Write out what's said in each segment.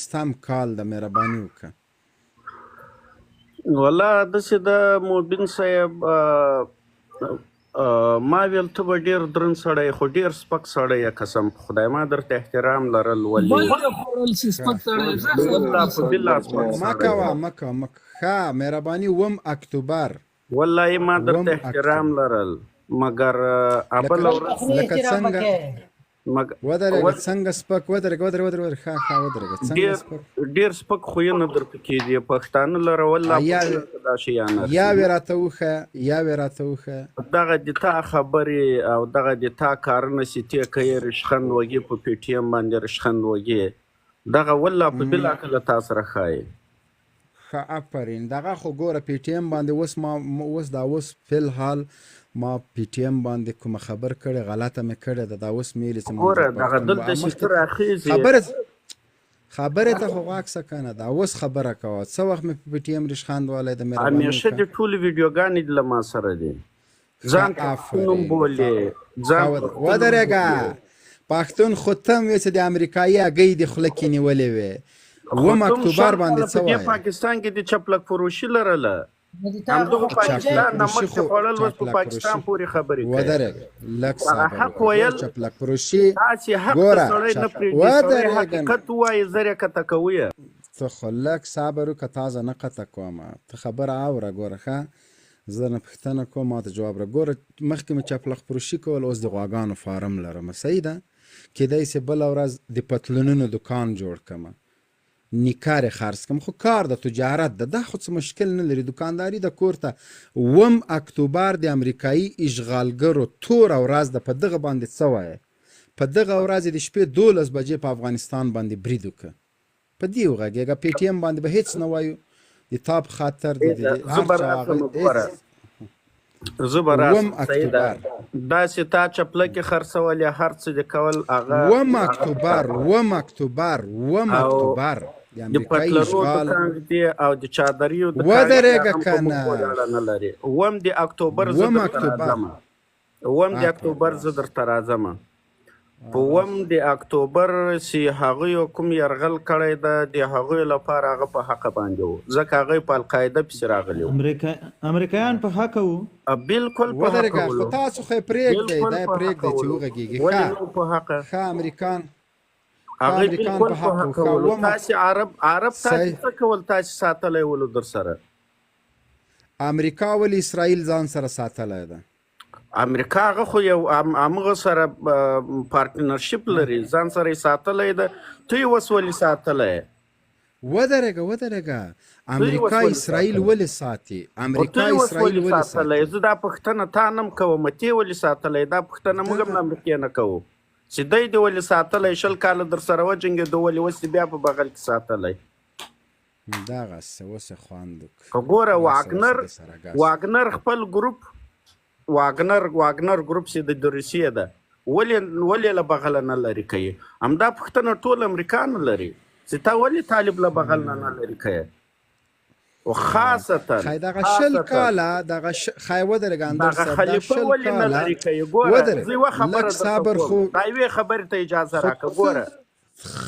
ویستم کال د مهرباني وکړه. والله داسې د مبین صاحب ما ویل ته به ډېر درن سړی خو ډېر سپک سړی یې قسم په خدای ما درته احترام لرل ولې والله سپک سړی والله په بالله سپک مه کوه ښه مهرباني 1 اکتوبر والله ما درته احترام لرل مګر ابل ورځ لکه څنګه ودرېږه څنګه سپک ودرېږه ښه ودرېږه څنګه سپک ډېر سپک خویونه درته کېدي پښتانه لره والله دا شیانه یاوې راته وښه دغه د تا خبرې او دغه د تا کارونه چې تی کوې رشخند وږي په پی ټي ایم باندې رشخند وږي دغه والله په بالاخره تا سره ښایي ښه آفرین دغه خو ګوره پی ټي ایم باندې اوس فی الحال ما پی ټي ایم باندې کومه خبر کړې غلطه مې کړې ده دا اوس مې ګوره دغه دلته چې ته راخېږې خبرې ته خو واکسه که نه دا اوس خبره کوه څه وخت مې په پی ټي ایم رشخند والی د مهرباني همیشه د ټولې ویډیوګانې له ما سره دي ځان پښتون بولې ودرېږه پښتون خو ته هم وې چې د امریکایي هګۍ د خوله کې نیولې وې 1 اکتوبر باندې څه وایې په پاکستان کې د چپلک فروشي لرله همدغه پاکستان نمک چې خوړل اوس په پاکستان پورې خبرې کوي ودرېږه لږ حق ویل چپلک فروشي تاسې حق ته سړی نه پرېږدي سړی حقیقت ووایي زر یې قطع کوي ته خو لږ صبر وکړه تازه نه قطع کومه ته خبره اوره ګوره ښه زه درنه پوښتنه کوم ما ته جواب را ګوره مخکې مې چپلک فروشي کول اوس د غواګانو فارم لرم صحیح ده کیدای سي بله ورځ د پتلونونو دکان جوړ کړم نیکار خرڅ کم خو کار د تجارت ده خو څه مشکل نه لري دکانداري د کور ته 1 اکتوبر د امریکایي اشغالګرو تور ورځ ده په دغه باندې څه وایه په دغه ورځ د شپې 12 بجې په افغانستان باندې برید وکړه په دې وغږېږه پی ټي ایم باندې به هیڅ نه وایو د تا په خاطر د زه به راسم سیده داسې تا چپلکې خرڅولې هر څه دې کول هغه 1 اکتوبر د پتلرو دکان دي او د چادریو دکان ودرېږه که نه نه لري 1 د اکتوبر زه درته راځم په 1 د اکتوبر چې هغوی کوم یرغل کړی ده د هغوی لپاره هغه په حق باندې و ځکه هغوی په القاعده پسې راغلي وو امریکایان په حق وو بالکل په حق ودرېږه خو تاسو خو یې پرېږدئ دا یې پرېږدئ چې وغږېږي ښه امریکان هغوی بالکل په حق وو تاسې عرب تاسې څه کول تاسې ساتلی ولو در سره امریکا ولې اسرائیل ځان سره ساتلی ده امریکا هغه خو یو همغه سره پارټنرشپ لري ځان سره یې ساتلی ده ته یې اوس ولې ساتلی ودرېږه امریکا اسرائیل ولې ساتي زه دا پوښتنه تا نه م کوم ته یې ولې ساتلی دا پوښتنه موږ هم د امریکې نه کوو چې دی دې ولې ساتلی 20 کاله در سره وجنګېدو ولې اوس بیا په بغل کې ساتلی دغسې اوس یې خوند که ګوره واګنر خپل ګروپ واګنر ګروپ چې د روسیې ده ولې له بغله نه لرې کوي همدا پوښتنه ټول امریکا نه لري چې تا ولې طالب له بغل نه لرې کوي او خاصتا دغه 20 کاله دغه ودرېږه دغه خلیفه ولې نه لرې کوي ګوره زه یوه خبره درته کوم دا یوې خبرې ته اجازه راکړه ګوره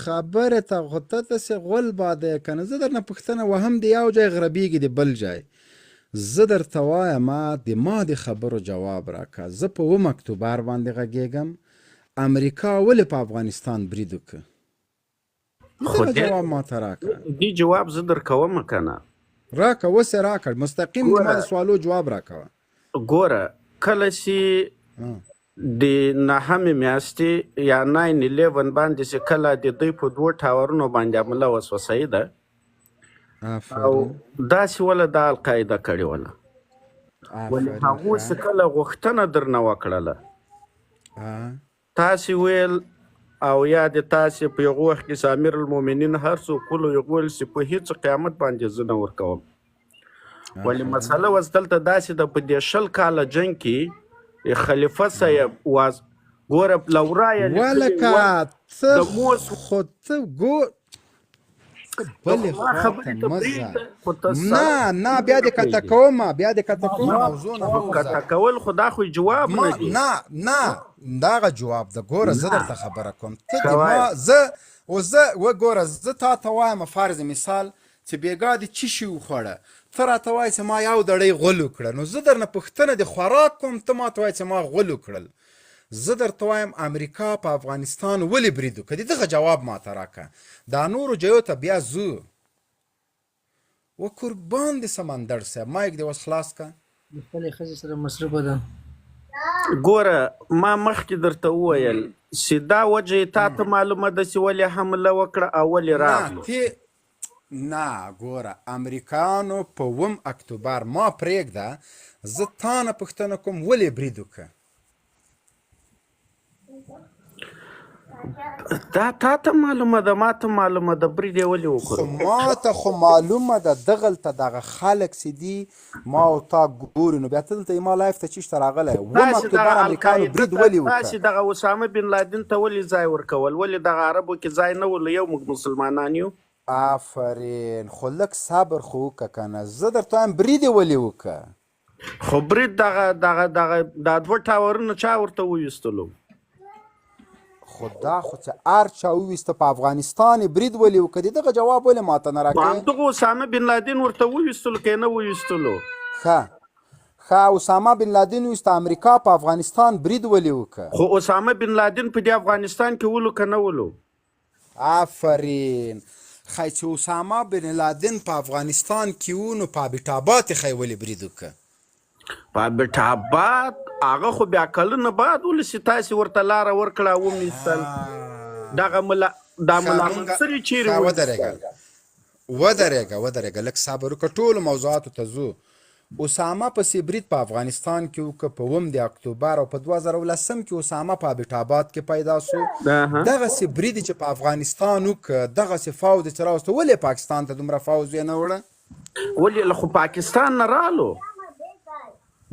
خبرې ته خو ته داسې غول باده که نه زه درنه پوښتنه وهم د یو ځای غربیږي د بل ځای زه درته وایم ما د خبرو جواب راکړه زه په 1 اکتوبر باندې غږېږم امریکا ولې په افغانستان برید وکړه دغه جواب ما ته راکړه دې جواب زه درکوم که نه راکړه اوس یې راکړه مستقیم د ما د سوالو جواب راکوه ګوره کله چې د 9مې میاشتې یا 9/11 باندې چې کله د دوی په 2 ټاورونو باندې حمله وسوه صحیح ده او داسې وله دا القاعده کړې وله ولې هغوی چې کله غوښتنه درنه وکړله تاسې ویل او یا د تاسې په یغو وخت کې امیر المؤمنین هر څوک ولو یې ویل چې په هېڅ قیامت باندې زه نه ورکوم ولې مسله اوس دلته داسې ده په دې 20 کاله جنګ کې خلیفه صاحب واز ګوره لورایه ولکه څه خو ته بلې خواته نه بیا دې کته کومه موضوع نه کته کول خو دا خو جواب نه دی نه دغه جواب ده ګوره زه درته خبره کوم ته زه او زه وګوره زه تا ته وایم فرض مثال چې بېګا دې څه شي وخوړه ته راته وایې چې ما یو دړۍ غول وکړه نو زه درنه پوښتنه د خوراک کوم ته ما ته وایې چې ما غول وکړل زه درته وایم امریکا په افغانستان ولې برید وکړي دغه جواب ما ته راکړه دا نورو ځایو ته بیا ځو و قربان د سمندر صاحب مایک دې اوس خلاص که د خپلې ښځې سره مصروفه ده. ګوره ما مخکې درته وویل چې دا وجه یې تا ته معلومه ده چې ولې حمله وکړه او ولې راغلو. نه ګوره امریکایانو په اووم اکتوبر ما پرېږده زه تا نه پوښتنه کوم ولې برید وکړه دا تا ته معلومه ده ما ته معلومه ده برید یې ولې خو وکړو. ما ته خو معلومه ده دغلته دغه خلک چې دي ما او تا ګورو نو بیا ته دلته ما لایف ته چېشته راغلی 9 اکتوبر امریکایانو برید ولې وکړه تاسې دغه اسامه بن لادن ته ولې ځای ورکول ولې دغه عربو کې ځای نه ولو یو موږ مسلمانان یو. آفرین خو لږ صبر خو وکړه که نه زه درته وایم برید یې ولې وکړه خو برید دا 2 ټاورونه چا ورته وویستلو خو دا خو چې هر چا وویسته په افغانستان یې برید ولې وکړه دغه جواب ولې ماته نه راکوې همدغه اسامه بن لادن ورته وویستلو که یې نه وویستلو. ښه اسامه بن لادن وویسته امریکا په افغانستان برید ولې وکړه خو اسامه بن لادن په دې افغانستان کې ولو که نه ولو. آفرین خی چې اسامه بن لادن په افغانستان کې و نو په ابټاباد یې خی ولې برید وکړه په ابټاباد هغه خو بیا کلونه بعد ولسې تاسې ورته لاره ورکړه ومیستل دغه دا ملا منصري چیرې ودرېږه لږ صبر وکړه ټولو موضوعاتو ته ځو اسامه پسې برید په افغانستان کې وکړه په 9 اکتوبر او په 2019 کې اسامه په ابټاباد کې پیدا سو دغسې برید چې په افغانستان وکړه دغسې فوج چې راوسته ولې پاکستان ته دومره فوج یې نه وړه ولې خو پاکستان نه رالو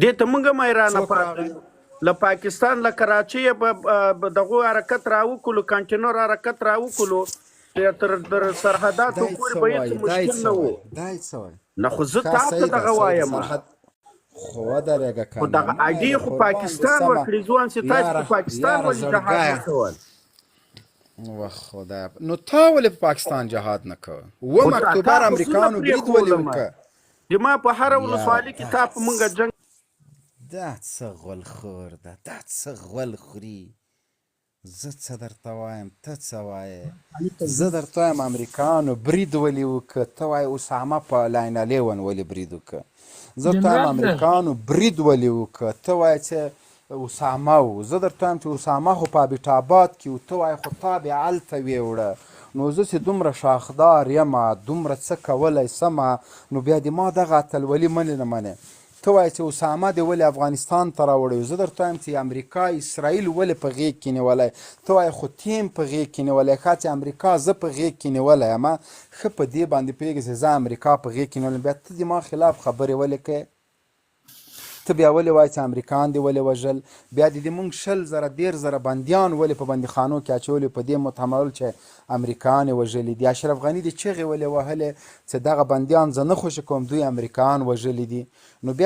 دې ته موږ هم حیرانه پاتې له پاکستان له کراچۍ به دغو حرکت راوکړو کنټینر حرکت راوکړو تر سرحداتو پورې به هېڅ مشکل نه و نه خو زه تا ته دغه وایم خو ودرېږه که خو دغه اډې خو پاکستان ورکړي ځوان چې تاسې په پاکستان ولې جهاد نه کول خدای نو تا ولې په پاکستان جهاد نه کوه 9 اکتوبر امریکایانو برید ولې وکړه د ما په هره ولسوالۍ کې تا په موږ جنګ دا څه غولخور ده دا څه غول خوري زه څه درته وایم ته څه وایې زه درته وایم امریکایانو برید ولې وکړه ته وایې اسامه په 9/11 ولې برید وکړه زه درته وایم امریکایانو برید ولې وکړه ته وایې چې اسامه و زه درته وایم چې اسامه خو په ابټاباد کې و ته وایې خو تا بیا هلته ویې وړه نو زه چې دومره شاخدار یمه دومره څه کولی سمه نو بیا د ما دغه اتلولي منې نه منې ته وایې چې اسامه دې ولې افغانستان ته راوړی زه درته وایم چې امریکا اسرائیل ولې په غېږ کې نیولی ته وایې خو تیم په غېږ کې نیولی ښه چې امریکا زه په غېږ کې نیولی یم ښه په دې باندې پوهېږې چې زه امریکا په غېږ کې نیولم بیا ته د ما خلاف خبرې ولې کوې ته بیا ولې وایې چې امریکایان دې ولې وژل بیا دې موږ 10,000 بندیان ولې په بندیخانو کې اچولي په دې متحمل چې امریکایان یې وژلي دي اشرف غني دې چغې ولې وهلې چې دغه بندیان زه نه خوشي کوم دوی امریکایان وژلي دي نو بیا